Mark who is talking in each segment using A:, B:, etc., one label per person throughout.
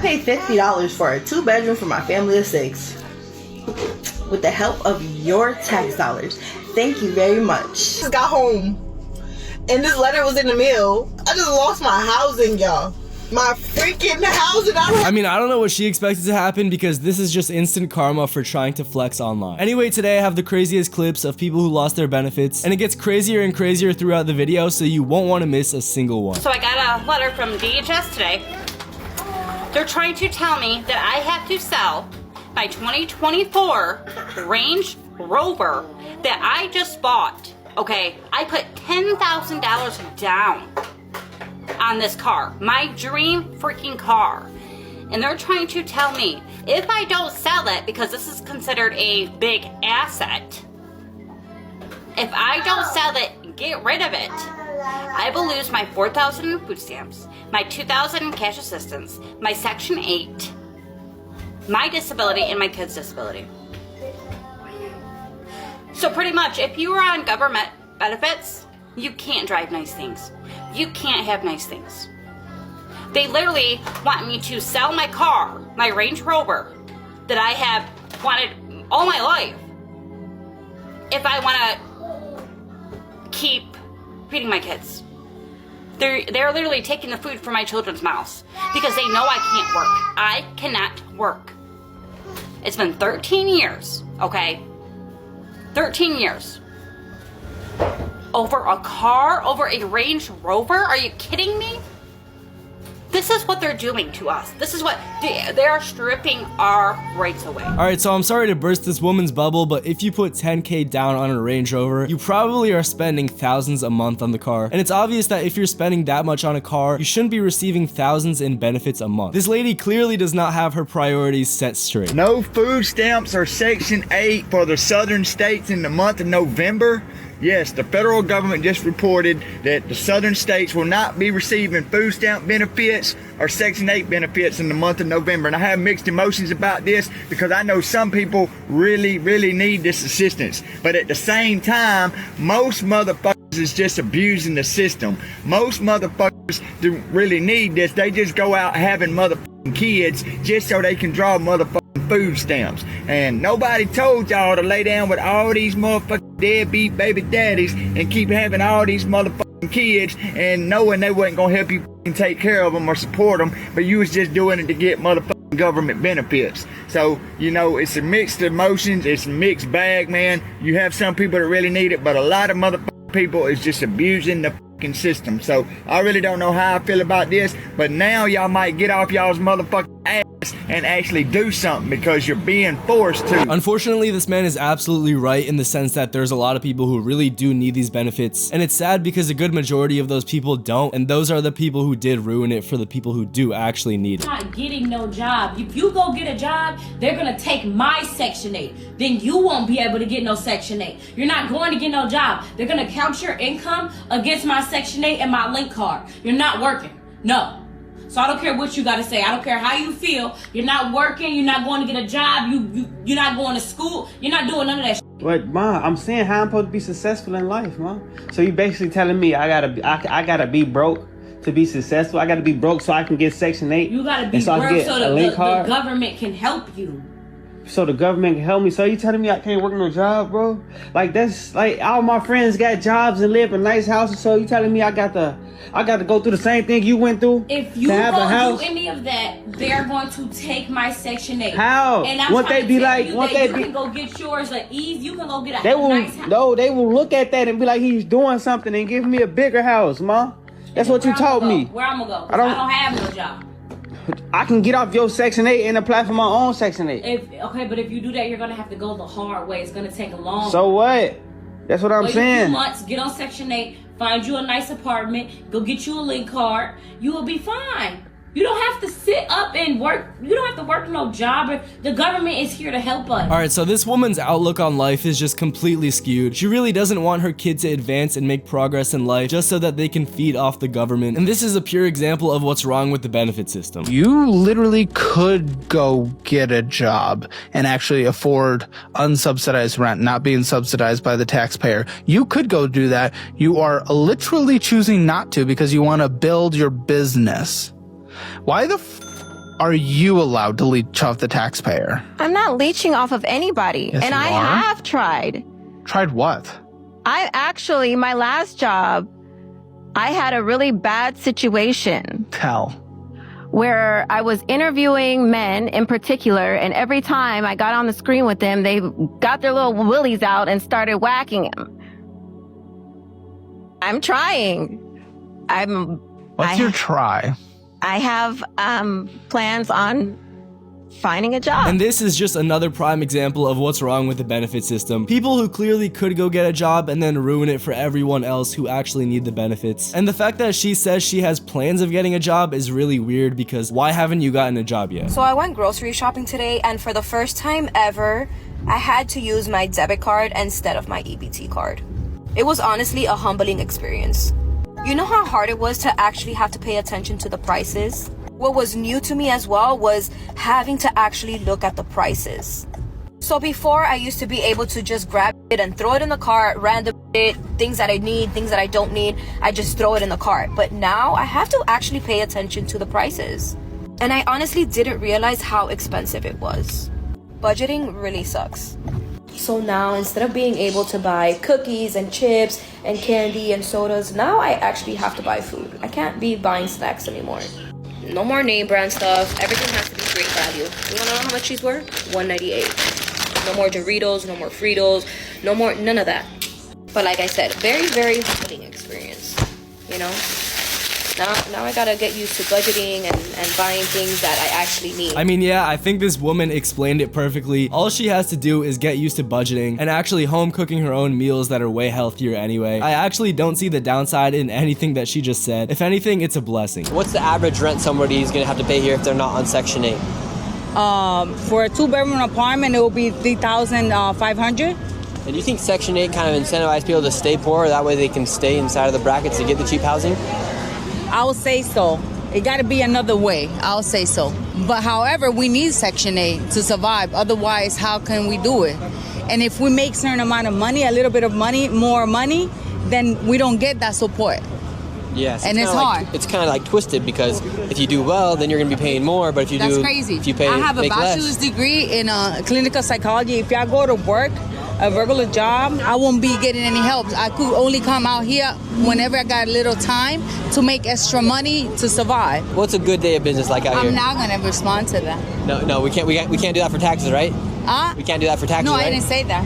A: paid $50 for a 2-bedroom for my family of 6. With the help of your tax dollars. Thank you very much.
B: Just got home and this letter was in the mail. I just lost my housing, y'all. My freaking housing.
C: I mean, I don't know what she expected to happen because this is just instant karma for trying to flex online. Anyway, today I have the craziest clips of people who lost their benefits, and it gets crazier and crazier throughout the video, so you won't want to miss a single one.
D: So I got a letter from DHS today. They're trying to tell me that I have to sell my 2024 Range Rover that I just bought. Okay, I put $10,000 down on this car, my dream freaking car, and they're trying to tell me if I don't sell it, because this is considered a big asset, if I don't sell it, get rid of it, I will lose my $4,000 food stamps, my $2,000 in cash assistance, my Section 8, my disability, and my kids' disability. So pretty much, if you are on government benefits, you can't drive nice things. You can't have nice things. They literally want me to sell my car, my Range Rover, that I have wanted all my life, if I want to keep feeding my kids. They're literally taking the food from my children's mouths because they know I can't work. I cannot work. It's been 13 years, okay? 13 years. Over a car? Over a Range Rover? Are you kidding me? This is what they're doing to us. This is what they are stripping our rights away.
C: All right, so I'm sorry to burst this woman's bubble, but if you put 10K down on a Range Rover, you probably are spending thousands a month on the car. And it's obvious that if you're spending that much on a car, you shouldn't be receiving thousands in benefits a month. This lady clearly does not have her priorities set straight.
E: No food stamps or Section 8 for the southern states in the month of November. Yes, the federal government just reported that the southern states will not be receiving food stamp benefits or Section 8 benefits in the month of November. And I have mixed emotions about this because I know some people really need this assistance. But at the same time, most motherfuckers is just abusing the system. Most motherfuckers do really need this. They just go out having motherfucking kids just so they can draw motherfucking food stamps. And nobody told y'all to lay down with all these motherfucking deadbeat baby daddies and keep having all these motherfucking kids and knowing they wasn't gonna help you take care of them or support them, but you was just doing it to get motherfucking government benefits. So, you know, it's a mixed emotions, it's a mixed bag, man. You have some people that really need it, but a lot of motherfucking people is just abusing the fucking system. So I really don't know how I feel about this, but now y'all might get off y'all's motherfucking ass and actually do something because you're being forced to.
C: Unfortunately, this man is absolutely right in the sense that there's a lot of people who really do need these benefits, and it's sad because a good majority of those people don't, and those are the people who did ruin it for the people who do actually need it.
F: Not getting no job. If you go get a job, they're gonna take my Section 8. Then you won't be able to get no Section 8. You're not going to get no job. They're gonna count your income against my Section 8 and my link card. You're not working. No. So I don't care what you gotta say. I don't care how you feel. You're not working. You're not going to get a job. You're not going to school. You're not doing none of that shit.
G: But Ma, I'm saying how I'm supposed to be successful in life, Ma. So you basically telling me I gotta be broke to be successful. I gotta be broke so I can get Section 8.
F: You gotta be broke so the government can help you.
G: So the government can help me. So you telling me I can't work no job, bro? Like that's like all my friends got jobs and live in nice houses. So you telling me I got to go through the same thing you went through?
F: If you don't do any of that, they're going to take my Section 8.
G: How?
F: And I'm
G: won't they be like?
F: Won't they can go get yours at ease? You can go get a nice house.
G: No, they will look at that and be like, he's doing something and give me a bigger house, Ma. That's what you taught me.
F: Where I'm gonna go? I don't have no job.
G: I can get off your Section 8 and apply for my own Section 8.
F: Okay, but if you do that, you're gonna have to go the hard way. It's gonna take a long.
G: So what? That's what I'm saying.
F: Wait a few months, get on Section 8, find you a nice apartment, go get you a link card. You will be fine. You don't have to sit up and work. You don't have to work no job. The government is here to help us.
C: All right, so this woman's outlook on life is just completely skewed. She really doesn't want her kid to advance and make progress in life just so that they can feed off the government. And this is a pure example of what's wrong with the benefit system.
H: You literally could go get a job and actually afford unsubsidized rent, not being subsidized by the taxpayer. You could go do that. You are literally choosing not to because you want to build your business. Why the are you allowed to leech off the taxpayer?
I: I'm not leeching off of anybody.
H: Yes,
I: and
H: you
I: I
H: are.
I: have tried.
H: Tried what?
I: My last job, I had a really bad situation
H: Tell.
I: where I was interviewing men in particular, and every time I got on the screen with them, they got their little willies out and started whacking him. I'm trying.
H: What's your try?
I: I have plans on finding a job.
C: And this is just another prime example of what's wrong with the benefit system. People who clearly could go get a job and then ruin it for everyone else who actually need the benefits. And the fact that she says she has plans of getting a job is really weird, because why haven't you gotten a job yet?
J: So I went grocery shopping today, and for the first time ever, I had to use my debit card instead of my EBT card. It was honestly a humbling experience. You know how hard it was to actually have to pay attention to the prices? What was new to me as well was having to actually look at the prices. So before, I used to be able to just grab it and throw it in the cart, random it, things that I need, things that I don't need, I just throw it in the cart. But now I have to actually pay attention to the prices. And I honestly didn't realize how expensive it was. Budgeting really sucks. So now, instead of being able to buy cookies and chips and candy and sodas, now I actually have to buy food. I can't be buying snacks anymore. No more name brand stuff. Everything has to be great value. You wanna know how much these were? $1.98. No more Doritos, no more Fritos, no more, none of that. But like I said, very, very humbling experience, you know? Now I gotta get used to budgeting and buying things that I actually need.
C: I mean, yeah, I think this woman explained it perfectly. All she has to do is get used to budgeting and actually home cooking her own meals that are way healthier anyway. I actually don't see the downside in anything that she just said. If anything, it's a blessing.
K: What's the average rent somebody is gonna have to pay here if they're not on Section 8?
L: For a 2-bedroom apartment, it will be $3,500.
K: And do you think Section 8 kind of incentivizes people to stay poor, that way they can stay inside of the brackets to get the cheap housing?
L: I would say so. It got to be another way. I'll say so. But however, we need Section 8 to survive. Otherwise, how can we do it? And if we make a certain amount of money, a little bit of money, more money, then we don't get that support.
K: Yes.
L: And it's hard.
K: It's kind of like twisted, because if you do well, then you're going to be paying more. But if you
L: That's crazy.
K: If you pay,
L: I have a
K: make
L: bachelor's
K: less.
L: degree in clinical psychology. If I go to work, a regular job, I won't be getting any help. I could only come out here whenever I got a little time to make extra money to survive.
K: What's a good day of business like out here?
L: I'm not gonna respond to that.
K: No, we can't do that for taxes, right?
L: Huh?
K: We can't do that for taxes,
L: No,
K: right?
L: I didn't say that.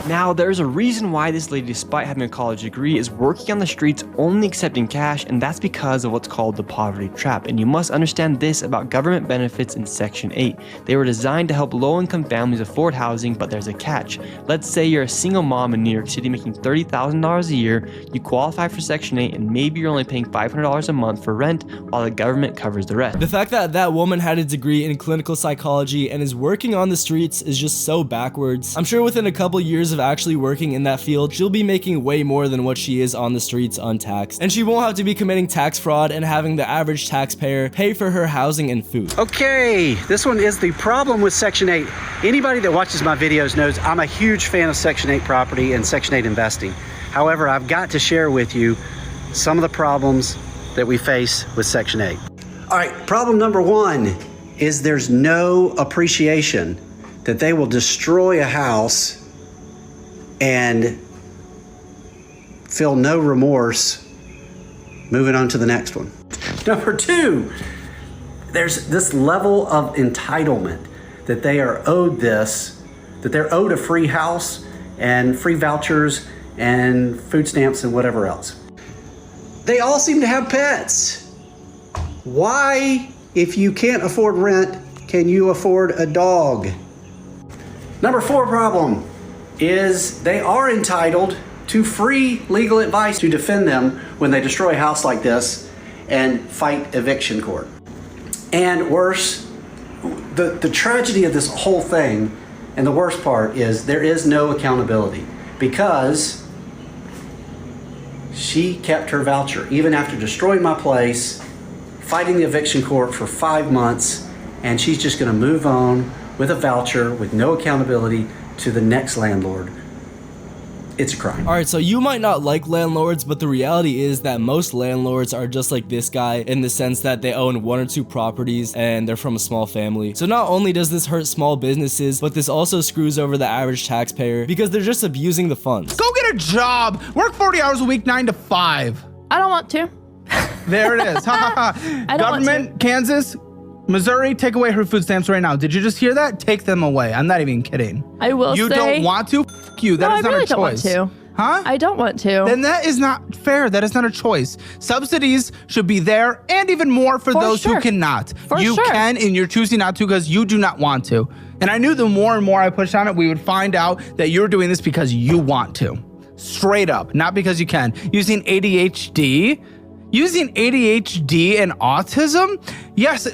M: Now, there's a reason why this lady, despite having a college degree, is working on the streets only accepting cash, and that's because of what's called the poverty trap. And you must understand this about government benefits in Section 8. They were designed to help low-income families afford housing, but there's a catch. Let's say you're a single mom in New York City making $30,000 a year, you qualify for Section 8, and maybe you're only paying $500 a month for rent while the government covers the rest.
C: The fact that that woman had a degree in clinical psychology and is working on the streets is just so backwards. I'm sure within a couple years of actually working in that field, she'll be making way more than what she is on the streets untaxed. And she won't have to be committing tax fraud and having the average taxpayer pay for her housing and food.
N: Okay, this one is the problem with Section 8. Anybody that watches my videos knows I'm a huge fan of Section 8 property and Section 8 investing. However, I've got to share with you some of the problems that we face with Section 8. All right, problem number one is there's no appreciation, that they will destroy a house and feel no remorse moving on to the next one. Number two, there's this level of entitlement that they are owed this, that they're owed a free house and free vouchers and food stamps and whatever else. They all seem to have pets. Why, if you can't afford rent, can you afford a dog? Number four problem is they are entitled to free legal advice to defend them when they destroy a house like this and fight eviction court. And worse, the tragedy of this whole thing, and the worst part, is there is no accountability, because she kept her voucher even after destroying my place, fighting the eviction court for 5 months, and she's just going to move on with a voucher with no accountability to the next landlord. it's a crime.
C: Alright, so you might not like landlords, but the reality is that most landlords are just like this guy in the sense that they own 1 or 2 properties and they're from a small family. So not only does this hurt small businesses, but this also screws over the average taxpayer because they're just abusing the funds.
H: Go get a job. Work 40 hours a week, 9 to 5.
O: I don't want to.
H: There it is. Government, Kansas, Missouri, take away her food stamps right now. Did you just hear that? Take them away. I'm not even kidding.
O: I will
H: You
O: say,
H: don't want to? F you. That
O: no,
H: is not
O: I really
H: a choice.
O: Don't want to.
H: Huh?
O: I don't want to.
H: Then that is not fair. That is not a choice. Subsidies should be there and even more for those who cannot. You can, and you're choosing not to because you do not want to. And I knew the more and more I pushed on it, we would find out that you're doing this because you want to. Straight up, not because you can. Using ADHD and autism? Yes.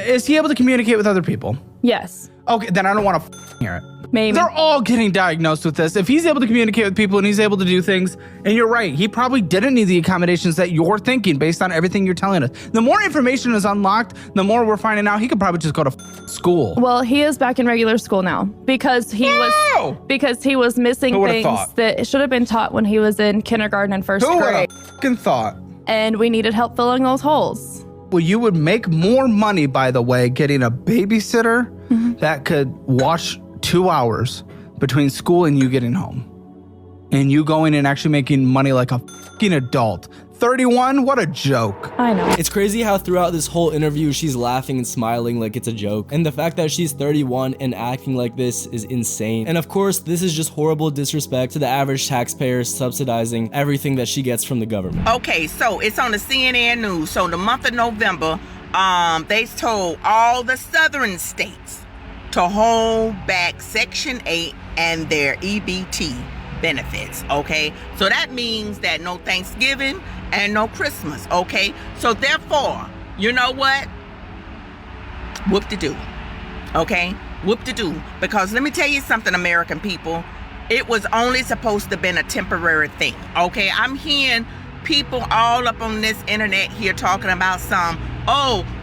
H: Is he able to communicate with other people?
O: Yes.
H: Okay, then I don't want to hear it.
O: Maybe.
H: They're all getting diagnosed with this. If he's able to communicate with people and he's able to do things, and you're right, he probably didn't need the accommodations that you're thinking based on everything you're telling us. The more information is unlocked, the more we're finding out he could probably just go to school.
O: Well, he is back in regular school now because he was missing things that should have been taught when he was in kindergarten and first
H: grade. Who would have fucking thought?
O: And we needed help filling those holes.
H: Well, you would make more money, by the way, getting a babysitter that could watch 2 hours between school and you getting home. And you going and actually making money like a fucking adult. 31? What a joke.
O: I know.
C: It's crazy how throughout this whole interview, she's laughing and smiling like it's a joke. And the fact that she's 31 and acting like this is insane. And of course, this is just horrible disrespect to the average taxpayer subsidizing everything that she gets from the government.
P: Okay, so it's on the CNN News. So in the month of November, they told all the southern states to hold back Section 8 and their EBT benefits, okay? So that means that no Thanksgiving and no Christmas, okay? So therefore, you know what? Whoop-de-doo, okay? Whoop-de-doo. Because let me tell you something, American people. It was only supposed to have been a temporary thing, okay? I'm hearing people all up on this internet here talking about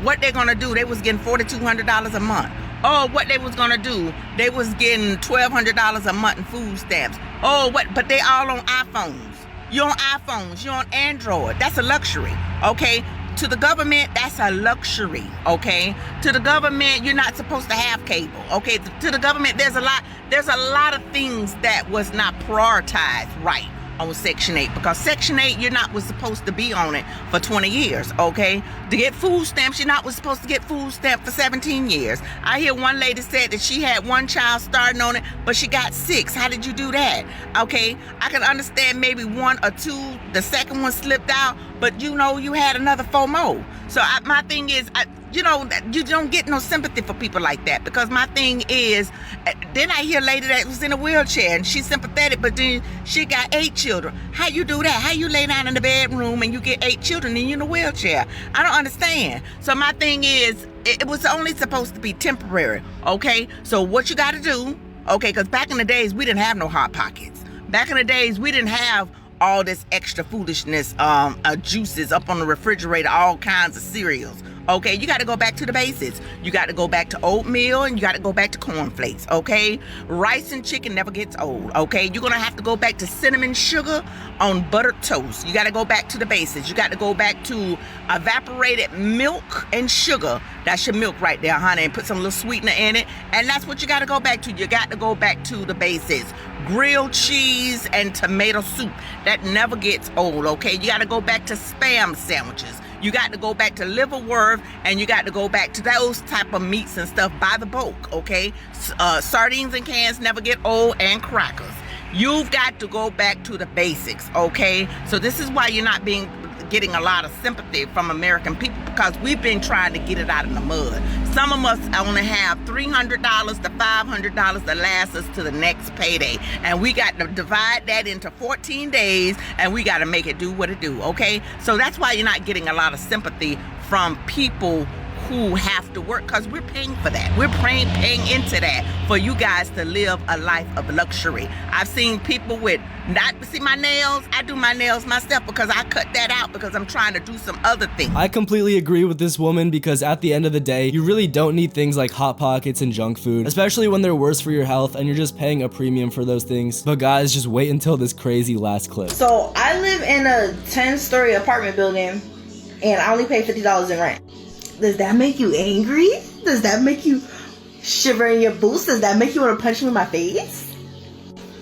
P: what they're gonna do. They was getting $4,200 a month. Oh, what they was gonna do, they was getting $1,200 a month in food stamps. But they all on iPhones. You're on iPhones, you're on Android. That's a luxury, okay? To the government, that's a luxury, okay? To the government, you're not supposed to have cable, okay? To the government, there's a lot of things that was not prioritized right on Section 8, because Section 8, was supposed to be on it for 20 years, okay? To get food stamps, was supposed to get food stamps for 17 years. I hear one lady said that she had one child starting on it, but she got 6. How did you do that? Okay, I can understand maybe 1 or 2, the second one slipped out, but you had another 4 more. So my thing is, you don't get no sympathy for people like that, because my thing is, then I hear a lady that was in a wheelchair and she's sympathetic, but then she got 8 children. How you do that? How you lay down in the bedroom and you get 8 children and you're in a wheelchair? I don't understand. So my thing is, it was only supposed to be temporary, okay? So what you got to do, okay, because back in the days, we didn't have no Hot Pockets. Back in the days, we didn't have all this extra foolishness, juices up on the refrigerator, all kinds of cereals. Okay, you got to go back to the basics. You got to go back to oatmeal and you got to go back to cornflakes, okay? Rice and chicken never gets old, okay? You're going to have to go back to cinnamon sugar on buttered toast. You got to go back to the basics. You got to go back to evaporated milk and sugar. That's your milk right there, honey, and put some little sweetener in it. And that's what you got to go back to. You got to go back to the basics. Grilled cheese and tomato soup. That never gets old, okay? You got to go back to Spam sandwiches. You got to go back to liverwurst, and you got to go back to those type of meats and stuff by the bulk, okay? Sardines and cans never get old, and crackers. You've got to go back to the basics, okay? So this is why you're not getting a lot of sympathy from American people, because we've been trying to get it out of the mud. Some of us only have $300 to $500 to last us to the next payday, and we got to divide that into 14 days, and we got to make it do what it do, okay? So that's why you're not getting a lot of sympathy from people who have to work, because we're paying for that. We're paying into that for you guys to live a life of luxury. I've seen people with see my nails. I do my nails myself because I cut that out because I'm trying to do some other things.
C: I completely agree with this woman, because at the end of the day, you really don't need things like Hot Pockets and junk food, especially when they're worse for your health and you're just paying a premium for those things. But guys, just wait until this crazy last clip.
A: So I live in a 10-story apartment building and I only pay $50 in rent. Does that make you angry? Does that make you shiver in your boots? Does that make you want to punch me in my face?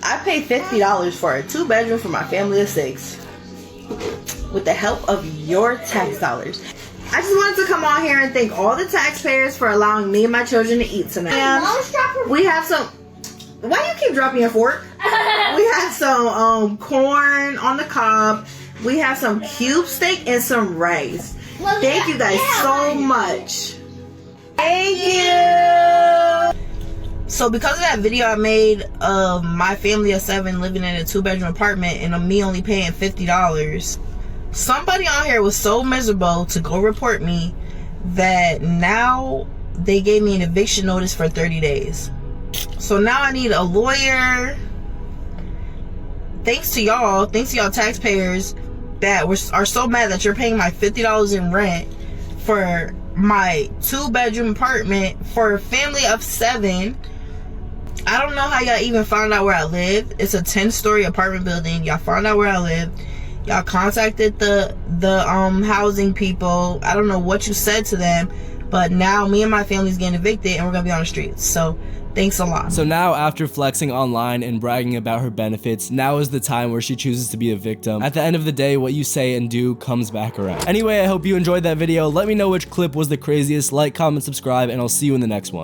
A: I pay $50 for a 2-bedroom for my family of 6 with the help of your tax dollars. I just wanted to come on here and thank all the taxpayers for allowing me and my children to eat tonight. And we have some... Why you keep dropping your fork? We have some corn on the cob. We have some cube steak and some rice. Thank you guys so much. Thank you. So because of that video I made of my family of 7 living in a 2-bedroom apartment and me only paying $50, somebody on here was so miserable to go report me that now they gave me an eviction notice for 30 days. So now I need a lawyer. Thanks to y'all taxpayers that are so mad that you're paying my $50 in rent for my 2-bedroom apartment for a family of 7. I don't know how y'all even found out where I live. It's a 10-story apartment building. Y'all found out where I live. Y'all contacted the housing people. I don't know what you said to them, but now me and my family's getting evicted and we're gonna be on the streets. So thanks a lot.
C: So now, after flexing online and bragging about her benefits, now is the time where she chooses to be a victim. At the end of the day, what you say and do comes back around. Anyway, I hope you enjoyed that video. Let me know which clip was the craziest. Like, comment, subscribe, and I'll see you in the next one.